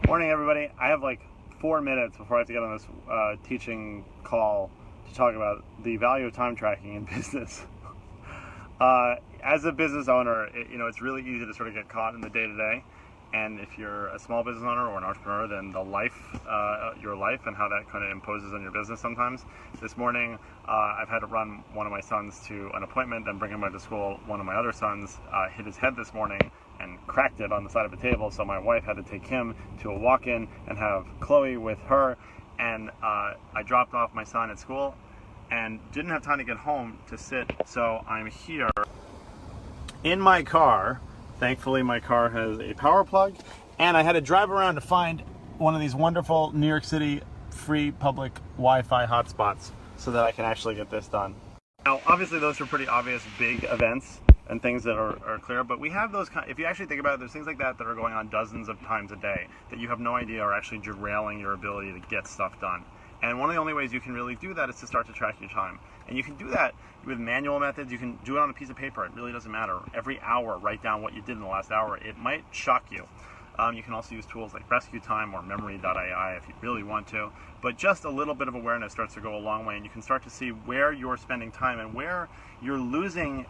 Morning, everybody. I have like 4 minutes before I have to get on this teaching call to talk about the value of time tracking in business. As a business owner, it's really easy to sort of get caught in the day-to-day. And if you're a small business owner or an entrepreneur, then your life and how that kind of imposes on your business sometimes. This morning, I've had to run one of my sons to an appointment and bring him back to school. One of my other sons hit his head this morning and cracked it on the side of a table, so my wife had to take him to a walk-in and have Chloe with her. And I dropped off my son at school and didn't have time to get home to sit, so I'm here in my car. Thankfully, my car has a power plug, and I had to drive around to find one of these wonderful New York City free public Wi-Fi hotspots so that I can actually get this done. Now, obviously, those are pretty obvious big events and things that are clear, but we have those if you actually think about it, there's things like that are going on dozens of times a day that you have no idea are actually derailing your ability to get stuff done. And one of the only ways you can really do that is to start to track your time. And you can do that with manual methods. You can do it on a piece of paper. It really doesn't matter. Every hour, write down what you did in the last hour. It might shock you. You can also use tools like Rescue Time or Memory.ai if you really want to. But just a little bit of awareness starts to go a long way, and you can start to see where you're spending time and where you're losing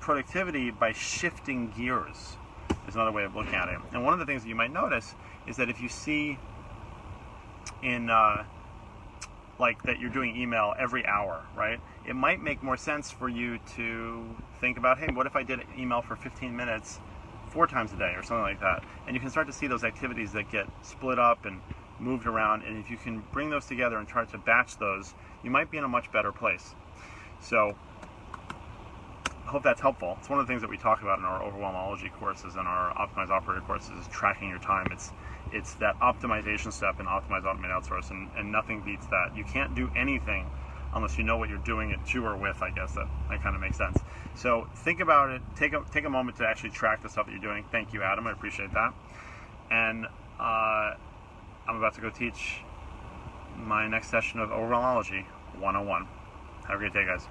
productivity by shifting gears. Is another way of looking at it. And one of the things that you might notice is that if you see in like that you're doing email every hour, right? It might make more sense for you to think about, hey, what if I did email for 15 minutes 4 times a day or something like that? And you can start to see those activities that get split up and moved around, and if you can bring those together and try to batch those, you might be in a much better place. So I hope that's helpful. It's one of the things that we talk about in our Overwhelmology courses and our Optimize Operator courses is tracking your time. It's that optimization step in Optimize, Automate, Outsource, and nothing beats that. You can't do anything unless you know what you're doing it to or with. I guess that kind of makes sense. So think about it. Take a moment to actually track the stuff that you're doing. Thank you, Adam. I appreciate that. And I'm about to go teach my next session of Overwhelmology 101. Have a great day, guys.